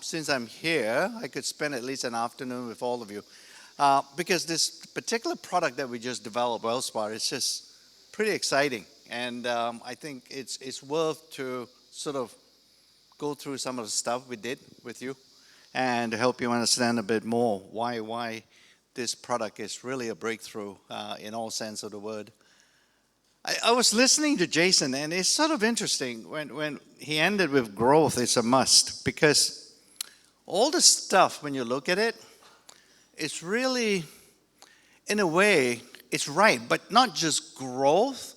since I'm here, I could spend at least an afternoon with all of you. Because this particular product that we just developed, Wellspa, is just pretty exciting. And I think it's worth to sort of go through some of the stuff we did with you and to help you understand a bit more why this product is really a breakthrough in all sense of the word. I was listening to Jason, and it's sort of interesting when he ended with growth, it's a must, because all the stuff, when you look at it, it's really, in a way, it's right, but not just growth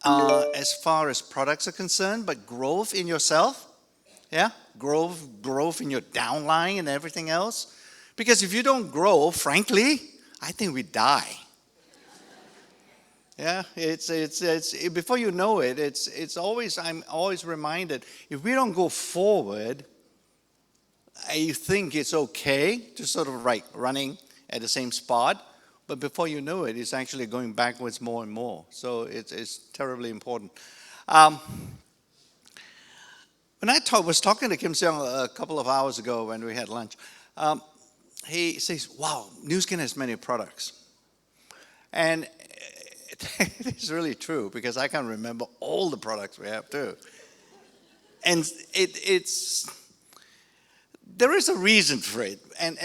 as far as products are concerned, but growth in yourself, yeah? Growth in your downline and everything else. Because if you don't grow, frankly, I think we die. Yeah, it's before you know it, it's always, I'm always reminded, if we don't go forward, I think it's okay to sort of running at the same spot, but before you know it, it's actually going backwards more and more. So it's terribly important. When I was talking to Kim Seong a couple of hours ago when we had lunch, he says, wow, Nu Skin has many products. And it's really true, because I can't remember all the products we have too. And there is a reason for it. And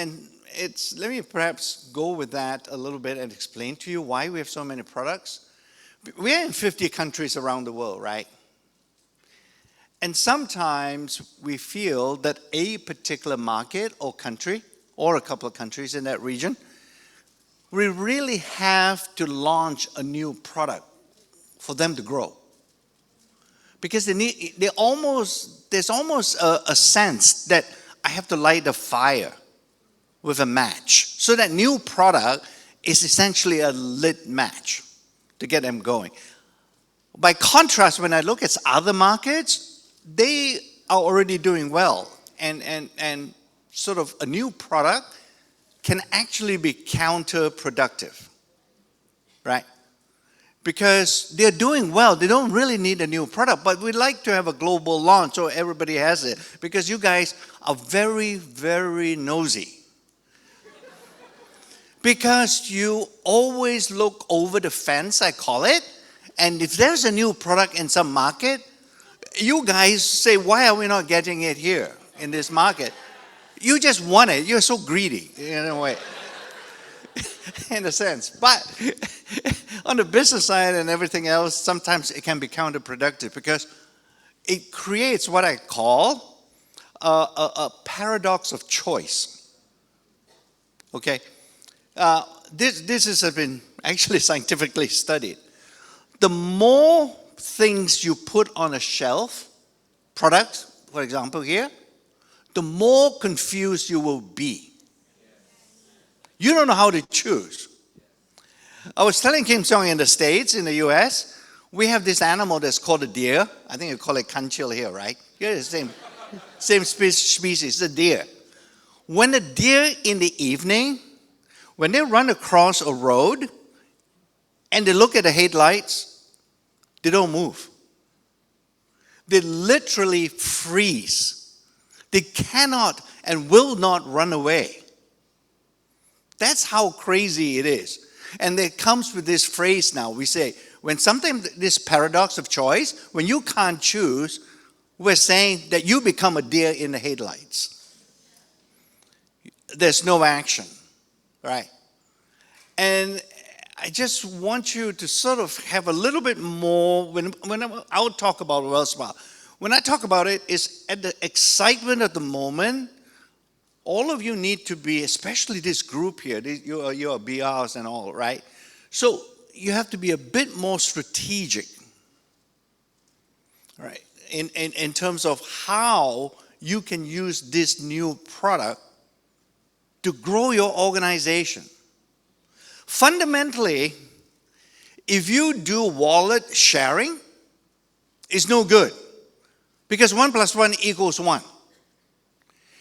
let me perhaps go with that a little bit and explain to you why we have so many products. We're in 50 countries around the world, right? And sometimes we feel that a particular market or country, or a couple of countries in that region, we really have to launch a new product for them to grow. Because there's almost a sense that I have to light a fire with a match. So that new product is essentially a lit match to get them going. By contrast, when I look at other markets, they are already doing well. And sort of a new product can actually be counterproductive, right? Because they're doing well, they don't really need a new product, but we'd like to have a global launch so everybody has it, because you guys are very, very nosy. Because you always look over the fence, I call it, and if there's a new product in some market, you guys say, why are we not getting it here in this market? You just want it. You're so greedy in a way, in a sense. But on the business side and everything else, sometimes it can be counterproductive, because it creates what I call a paradox of choice. Okay? This has been actually scientifically studied. The more things you put on a shelf, products, for example, here, the more confused you will be. You don't know how to choose. I was telling Kim Seong in the States, in the US, we have this animal that's called a deer. I think you call it kanchil here, right? Yeah, the same species, a deer. When a deer in the evening, when they run across a road and they look at the headlights, they don't move. They literally freeze. They cannot and will not run away. That's how crazy it is. And it comes with this phrase now. We say, when something, this paradox of choice, when you can't choose, we're saying that you become a deer in the headlights. There's no action, right? And I just want you to sort of have a little bit more, when I'll talk about Wellspa. When I talk about it, it's at the excitement of the moment. All of you need to be, especially this group here, you are BRs and all, right? So you have to be a bit more strategic, right? In terms of how you can use this new product to grow your organization. Fundamentally, if you do wallet sharing, it's no good. Because 1 + 1 = 1.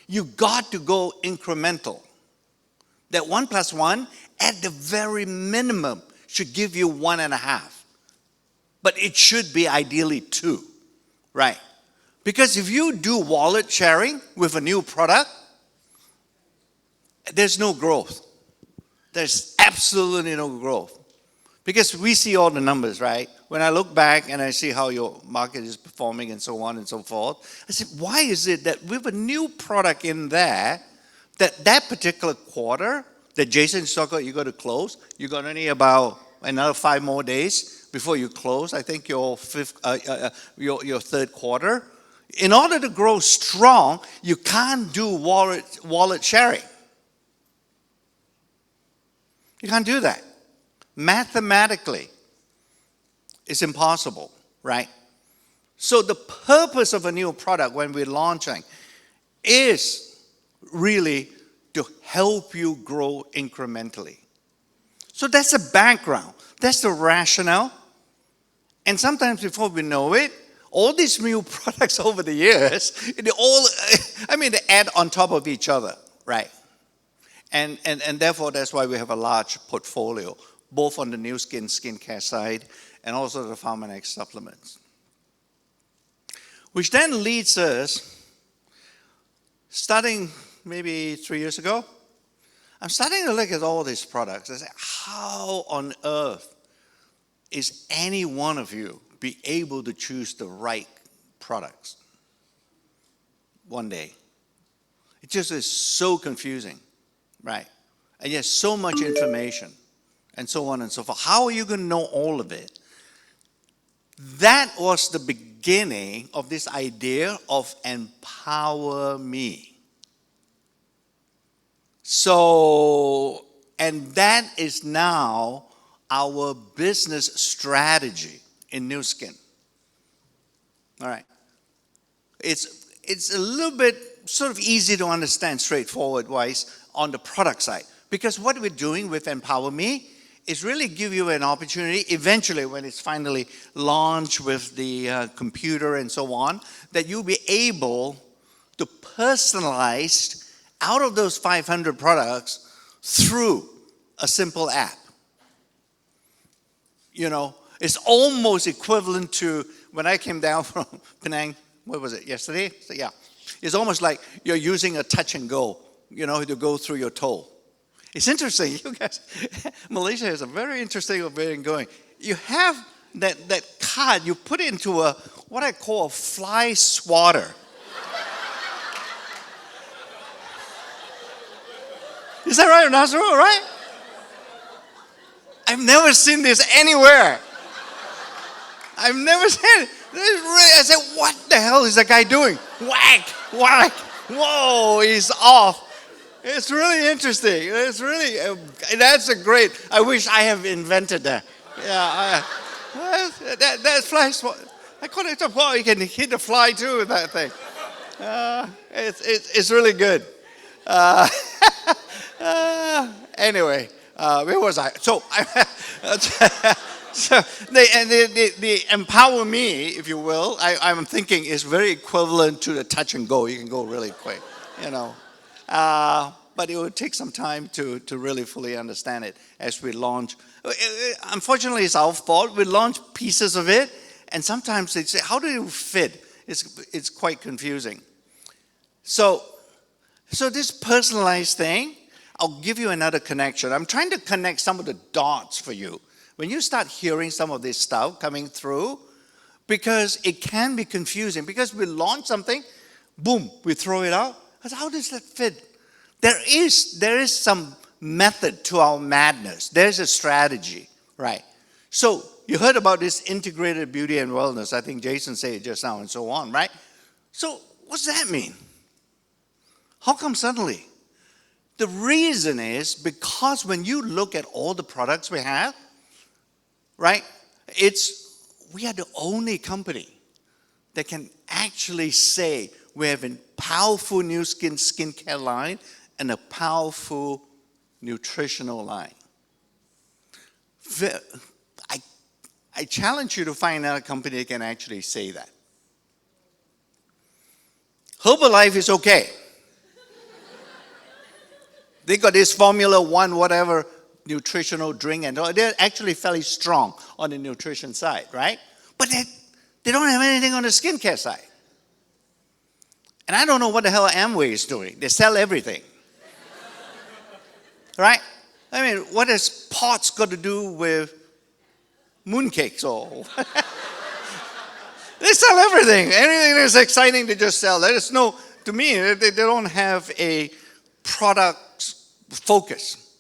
You got to go incremental. That 1 + 1, at the very minimum, should give you 1.5. But it should be ideally 2, right? Because if you do wallet sharing with a new product, there's no growth. There's absolutely no growth. Because we see all the numbers, right? When I look back and I see how your market is performing and so on and so forth, I said, why is it that with a new product in there, that particular quarter that Jason's talking about, you got to close, you got only about another 5 more days before you close, I think your third quarter. In order to grow strong, you can't do wallet sharing. You can't do that. Mathematically, it's impossible, right? So the purpose of a new product when we're launching is really to help you grow incrementally. So that's the background. That's the rationale. And sometimes before we know it, all these new products over the years, they add on top of each other, right? And therefore, that's why we have a large portfolio, both on the new skincare side and also the Pharmanex supplements. Which then leads us, starting maybe 3 years ago, I'm starting to look at all these products. I say, how on earth is any one of you be able to choose the right products one day? It just is so confusing, right? And yet so much information and so on and so forth. How are you going to know all of it? That was the beginning of this idea of empower me. So, and that is now our business strategy in Nu Skin. All right. It's a little bit sort of easy to understand straightforward wise on the product side. Because what we're doing with Empower Me is really give you an opportunity eventually when it's finally launched with the computer and so on, that you'll be able to personalize out of those 500 products through a simple app. You know, it's almost equivalent to when I came down from Penang, what was it, yesterday? So yeah, it's almost like you're using a touch and go, you know, to go through your toe. It's interesting, you guys, Malaysia has a very interesting way of going. You have that card, you put it into what I call a fly swatter. Is that right, Nasru? Right? I've never seen this anywhere. I've never seen it. I said, what the hell is that guy doing? Whack, whack. Whoa, he's off. It's really interesting. It's really, that's a great, I wish I have invented that. Yeah, that's fly swatter. I call it, well, you can hit a fly too with that thing. It's really good. Anyway, where was I? So, so the Empower Me, if you will, I'm thinking is very equivalent to the touch and go. You can go really quick, you know. But it will take some time to really fully understand it as we launch. Unfortunately, it's our fault. We launch pieces of it, and sometimes they say, how do you fit? It's quite confusing. So this personalized thing, I'll give you another connection. I'm trying to connect some of the dots for you. When you start hearing some of this stuff coming through, because it can be confusing. Because we launch something, boom, we throw it out. How does that fit? There is some method to our madness. There's a strategy, right? So you heard about this integrated beauty and wellness. I think Jason said it just now and so on, right? So what's that mean? How come suddenly? The reason is because when you look at all the products we have, right, we are the only company that can actually say we have a powerful Nu Skin skincare line and a powerful nutritional line. I challenge you to find out a company that can actually say that. Herbalife is okay. They got this Formula 1, whatever, nutritional drink, and they're actually fairly strong on the nutrition side, right? But they don't have anything on the skincare side. And I don't know what the hell Amway is doing. They sell everything. Right? I mean, what has pots got to do with mooncakes or they sell everything. Anything that's exciting, they just sell. There is no, to me, they don't have a product focus,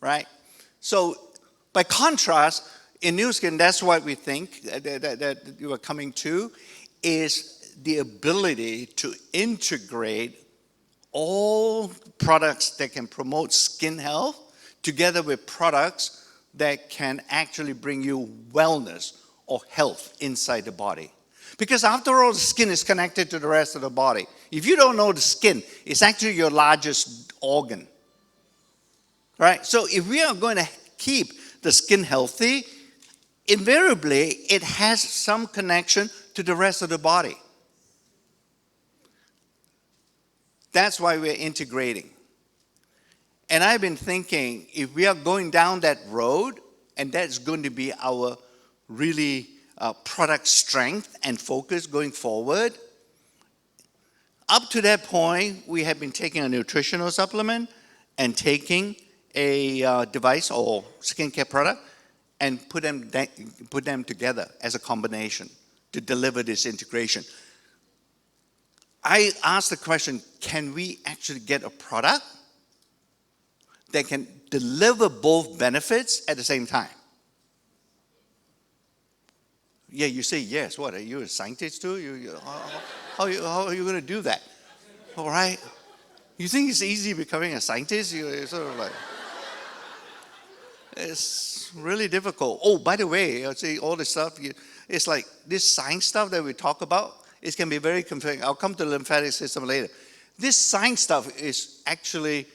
right? So, by contrast, in Nu Skin, that's what we think that you are coming to, is the ability to integrate all products that can promote skin health together with products that can actually bring you wellness or health inside the body. Because after all, the skin is connected to the rest of the body. If you don't know the skin, it's actually your largest organ. Right? So if we are going to keep the skin healthy, invariably it has some connection to the rest of the body. That's why we're integrating. And I've been thinking, if we are going down that road, and that's going to be our really product strength and focus going forward, up to that point, we have been taking a nutritional supplement and taking a device or skincare product and put them together as a combination to deliver this integration. I asked the question, can we actually get a product that can deliver both benefits at the same time? Yeah, you say yes. What, are you a scientist too? How are you going to do that? All right. You think it's easy becoming a scientist? You're sort of like, it's really difficult. Oh, by the way, I'll say all this stuff, it's like this science stuff that we talk about, it can be very confusing. I'll come to the lymphatic system later. This science stuff is actually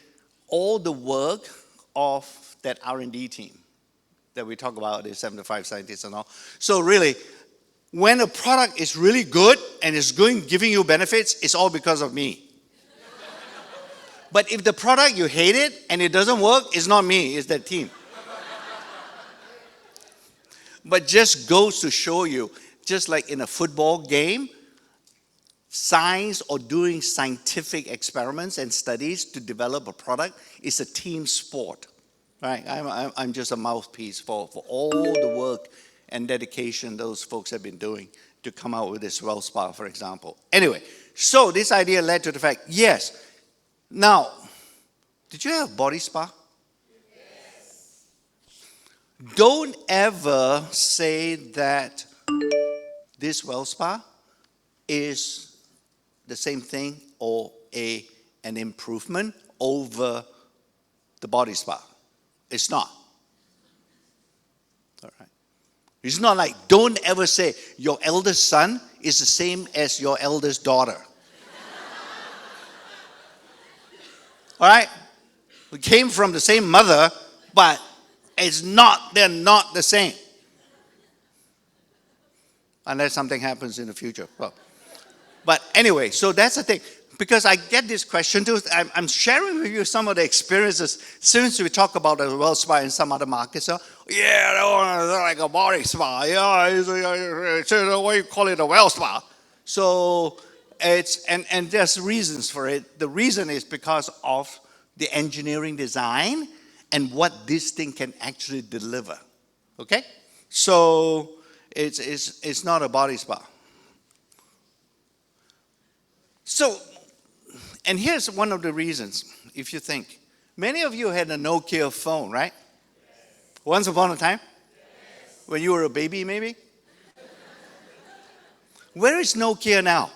all the work of that R&D team that we talk about, the 75 scientists and all. So really, when a product is really good and is giving you benefits, it's all because of me. But if the product, you hate it and it doesn't work, it's not me, it's that team. But just goes to show you, just like in a football game, science or doing scientific experiments and studies to develop a product is a team sport. Right? I'm just a mouthpiece for all the work and dedication those folks have been doing to come out with this Wellspa, for example. Anyway, so this idea led to the fact, yes. Now, did you have body spa? Yes. Don't ever say that this Wellspa is the same thing or an improvement over the body spa. It's not. All right. It's not like, don't ever say your eldest son is the same as your eldest daughter. All right? We came from the same mother, but they're not the same. Unless something happens in the future. Well, but anyway, so that's the thing. Because I get this question too. I'm sharing with you some of the experiences since we talk about the Wellspa in some other markets. So, yeah, they're like a body spa. Yeah, it's what you call it, a Wellspa. So and there's reasons for it. The reason is because of the engineering design and what this thing can actually deliver. Okay? So it's not a body spa. So, and here's one of the reasons, if you think. Many of you had a Nokia phone, right? Yes. Once upon a time? Yes. When you were a baby, maybe? Where is Nokia now?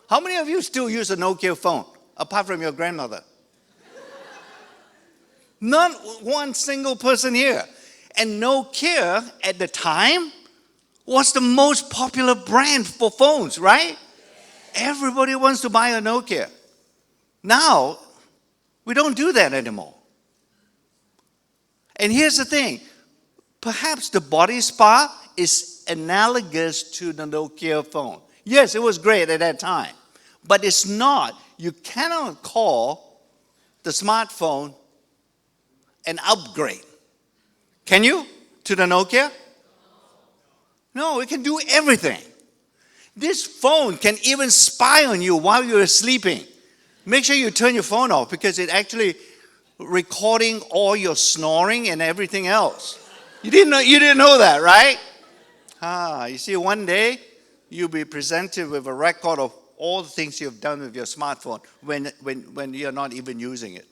How many of you still use a Nokia phone, apart from your grandmother? Not one single person here. And Nokia, at the time, was the most popular brand for phones, right? Everybody wants to buy a Nokia. Now, we don't do that anymore. And here's the thing. Perhaps the body spa is analogous to the Nokia phone. Yes, it was great at that time. But it's not. You cannot call the smartphone an upgrade. Can you? To the Nokia? No, it can do everything. This phone can even spy on you while you're sleeping. Make sure you turn your phone off because it actually recording all your snoring and everything else. You didn't know that, right? You see, one day you'll be presented with a record of all the things you've done with your smartphone when you're not even using it.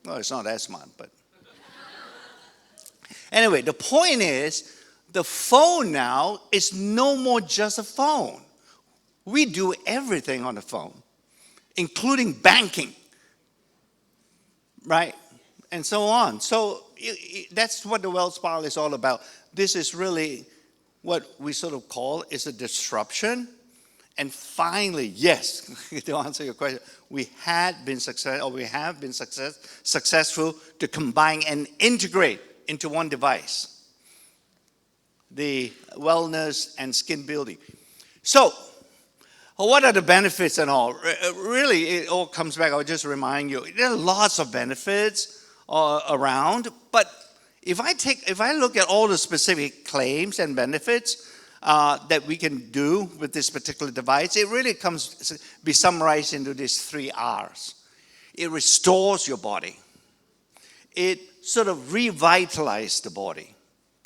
Well, it's not that smart, but anyway, the point is, the phone now is no more just a phone. We do everything on the phone, including banking, right? And so on. So that's what the Wellspa is all about. This is really what we sort of call is a disruption. And finally, yes, to answer your question, we have been successful to combine and integrate into one device the wellness and skin building. So, what are the benefits and all? Really, it all comes back. I'll just remind you, there are lots of benefits around, but if I look at all the specific claims and benefits that we can do with this particular device, it really be summarized into these 3 R's. It restores your body. It sort of revitalizes the body.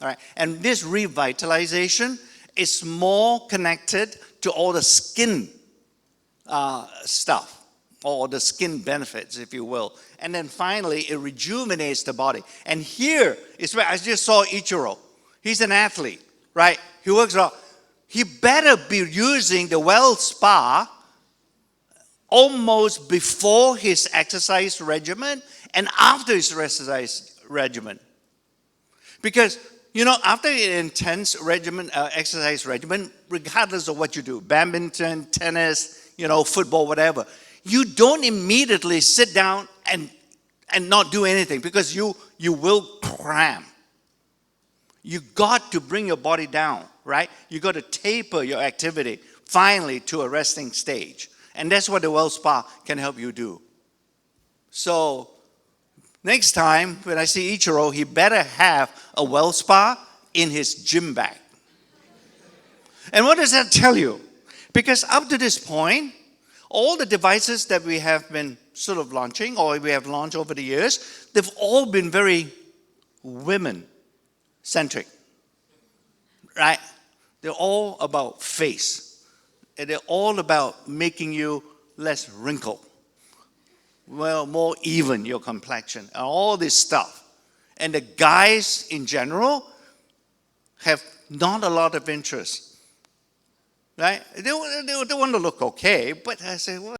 All right? And this revitalization is more connected to all the skin stuff, or the skin benefits, if you will. And then finally, it rejuvenates the body. And here is where I just saw Ichiro. He's an athlete, right? He works out. He better be using the Wellspa almost before his exercise regimen and after his exercise regimen. Because, after an intense exercise regimen, regardless of what you do, badminton, tennis, football, whatever, you don't immediately sit down and not do anything because you will cram. You got to bring your body down, right? You got to taper your activity finally to a resting stage. And that's what the Wellspa can help you do. So next time when I see Ichiro, he better have a Wellspa in his gym bag. And what does that tell you? Because up to this point, all the devices that we have been sort of launching, or we have launched over the years, they've all been very women-centric, right? They're all about face. And they're all about making you less wrinkled, more even your complexion, and all this stuff. And the guys in general have not a lot of interest, right? They want to look okay, but I say, well,